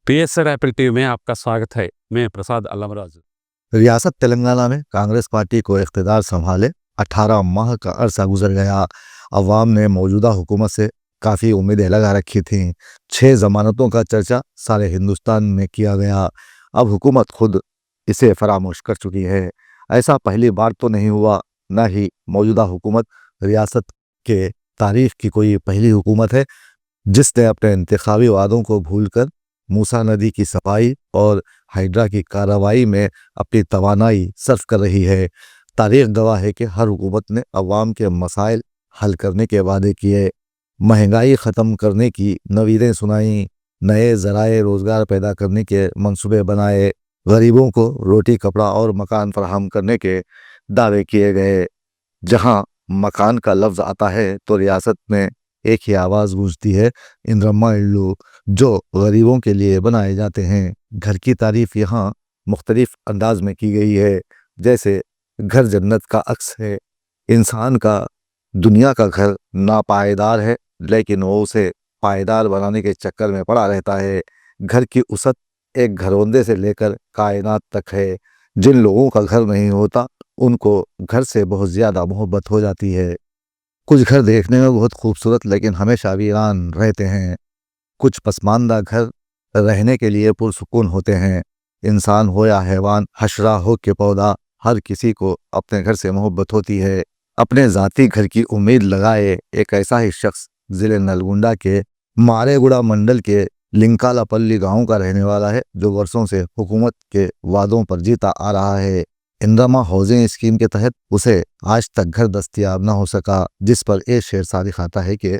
PSR Apple TV में आपका स्वागत है। मैं प्रसाद अल्लामराज। रियासत तेलंगाना में कांग्रेस पार्टी को इख्तिदार संभाले 18 माह का अरसा गुजर गया। अवाम ने मौजूदा हुकूमत से काफ़ी उम्मीदें लगा रखी थीं। 6 जमानतों का चर्चा सारे हिंदुस्तान में किया गया। अब हुकूमत खुद इसे फरामोश कर चुकी है। ऐसा पहली बार तो नहीं हुआ, न ही मौजूदा हुकूमत रियासत के तारीख की कोई पहली हुकूमत है जिसने अपने इंतखाबी वादों को भूलकर मूसा नदी की सफाई और हाइड्रा की कार्रवाई में अपनी तवानाई सर्फ कर रही है। तारीख गवाह है कि हर हुकूमत ने अवाम के मसाइल हल करने के वादे किए, महंगाई ख़त्म करने की नवीदें सुनाई, नए ज़राए रोज़गार पैदा करने के मंसूबे बनाए, गरीबों को रोटी कपड़ा और मकान फराहम करने के दावे किए गए। जहां मकान का लफ्ज़ आता है तो रियासत में एक ही आवाज़ गूंजती है, इंद्रम्मा इल्लू, जो गरीबों के लिए बनाए जाते हैं। घर की तारीफ यहाँ मुख्तलिफ अंदाज में की गई है, जैसे घर जन्नत का अक्स है। इंसान का दुनिया का घर नापायदार है, लेकिन वो उसे पायदार बनाने के चक्कर में पड़ा रहता है। घर की उसत एक घरौंदे से लेकर कायनात तक है। जिन लोगों का घर नहीं होता उनको घर से बहुत ज़्यादा मोहब्बत हो जाती है। कुछ घर देखने में बहुत खूबसूरत लेकिन हमेशा वीरान रहते हैं। कुछ पसमानदा घर रहने के लिए पुरसुकून होते हैं। इंसान हो या हैवान, हशरा हो कि पौधा, हर किसी को अपने घर से मोहब्बत होती है। अपने ज़ाती घर की उम्मीद लगाए एक ऐसा ही शख्स ज़िले नलगुंडा के मारेगुड़ा मंडल के लिंकालापल्ली गांव का रहने वाला है, जो वर्षों से हुकूमत के वादों पर जीता आ रहा है। इंदिरा हाउसिंग स्कीम के तहत उसे आज तक घर दस्तयाब न हो सका, जिस पर एक शेर सारी खाता है कि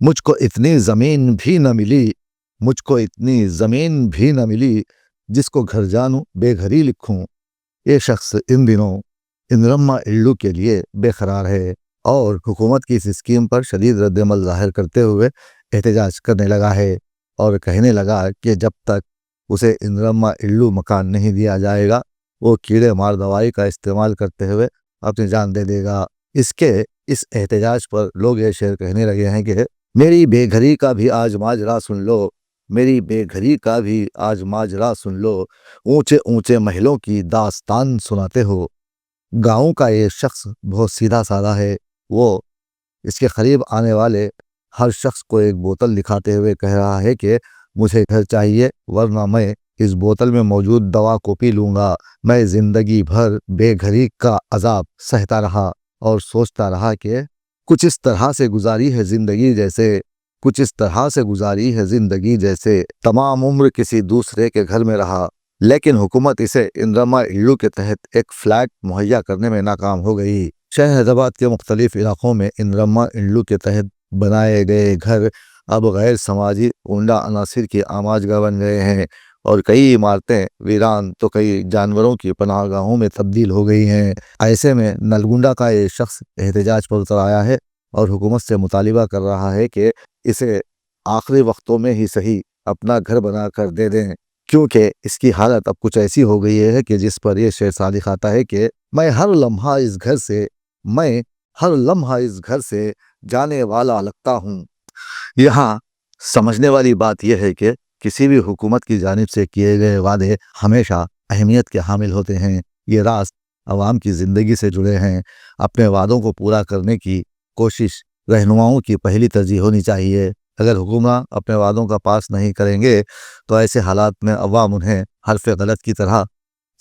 मुझको इतनी ज़मीन भी न मिली, मुझको इतनी ज़मीन भी न मिली, जिसको घर जानूं बेघरी लिखूं। ये शख्स इन दिनों इंद्रम्मा इल्लू के लिए बेकरार है और हुकूमत की इस स्कीम पर शदीद रद्दमल ज़ाहिर करते हुए एहतजाज करने लगा है और कहने लगा कि जब तक उसे इंद्रम्मा इल्लू मकान नहीं दिया जाएगा वो कीड़े मार दवाई का इस्तेमाल करते हुए अपनी जान दे देगा। इसके इस एहतजाज पर लोग ये शेर कहने लगे हैं कि मेरी बेघरी का भी आज माजरा सुन लो, मेरी बेघरी का भी आज माजरा सुन लो, ऊंचे ऊंचे महलों की दास्तान सुनाते हो। गाँव का ये शख्स बहुत सीधा साधा है। वो इसके करीब आने वाले हर शख्स को एक बोतल दिखाते हुए कह रहा है कि मुझे घर चाहिए, वरना मैं इस बोतल में मौजूद दवा को पी लूँगा। मैं ज़िंदगी भर बेघरी का अजाब सहता रहा और सोचता रहा कि कुछ इस तरह से गुजारी है ज़िंदगी जैसे, कुछ इस तरह से गुजारी है ज़िंदगी जैसे तमाम उम्र किसी दूसरे के घर में रहा। लेकिन हुकूमत इसे इंदिरा इल्लू के तहत एक फ्लैट मुहैया करने में नाकाम हो गई। शहर हैदराबाद के मुख्तलिफ इलाकों में इंदिरा इल्लू के तहत बनाए गए घर अब गैर समाजी गुंडा अनासिर की आमाजगाह बन गए हैं और कई इमारतें वीरान तो कई जानवरों की पनाहगाहों में तब्दील हो गई हैं। ऐसे में नलगुंडा का ये शख्स एहतजाज पर उतर आया है और हुकूमत से मुतालिबा कर रहा है कि इसे आखिरी वक्तों में ही सही अपना घर बना कर दे दें, क्योंकि इसकी हालत अब कुछ ऐसी हो गई है कि जिस पर यह शेर सादी खाता है कि मैं हर लम्हा इस घर से जाने वाला लगता हूँ। यहाँ समझने वाली बात यह है कि किसी भी हुकूमत की जानिब से किए गए वादे हमेशा अहमियत के हामिल होते हैं। ये राज आवाम की ज़िंदगी से जुड़े हैं। अपने वादों को पूरा करने की कोशिश रहनुमाओं की पहली तरजीह होनी चाहिए। अगर हुकूमत अपने वादों का पास नहीं करेंगे तो ऐसे हालात में अवाम उन्हें हर्फ गलत की तरह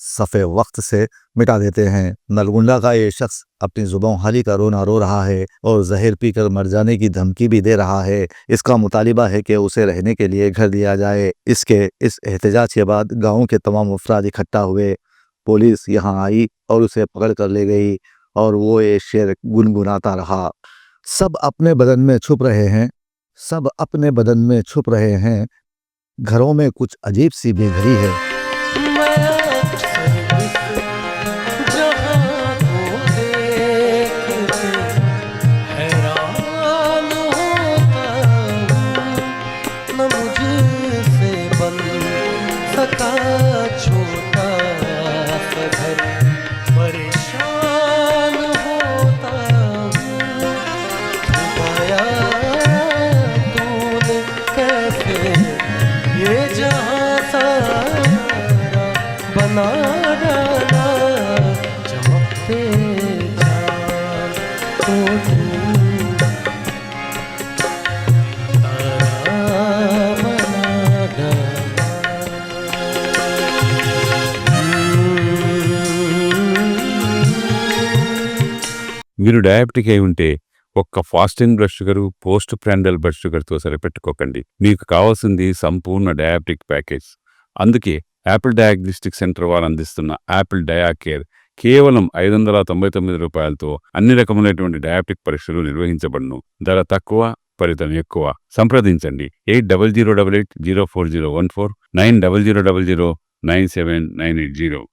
सफ़े वक्त से मिटा देते हैं। नलगुंडा का ये शख्स अपनी ज़ुबान हाली का रोना रो रहा है और जहर पीकर मर जाने की धमकी भी दे रहा है। इसका मुतालिबा है कि उसे रहने के लिए घर दिया जाए। इसके इस एहतजाज के बाद गाँव के तमाम अफराद इकट्ठा हुए। पुलिस यहाँ आई और उसे पकड़ कर ले गई और वो ये शेर गुनगुनाता रहा, सब अपने बदन में छुप रहे हैं, सब अपने बदन में छुप रहे हैं, घरों में कुछ अजीब सी बेघरी है। ये जहां नागाना चमकते चांद को तू तारा बना మీరు డయాబెటిక్ అయి ఉంటే ఒక్క fasting blood sugar, post prandial blood షుగర్తో సరిపెట్టుకోకండి. మీకు కావాల్సింది సంపూర్ణ డయాబెటిక్ ప్యాకేజ్. అందుకే యాపిల్ డయాగ్నోస్టిక్ సెంటర్ వారు అందిస్తున్న యాపిల్ డయా కేర్ కేవలం 599 రూపాయలతో అన్ని రకములైనటువంటి డయాబెటిక్ పరీక్షలు నిర్వహించబడును. ధర తక్కువ, ఫలితం ఎక్కువ. సంప్రదించండి 8008804014 9000009790.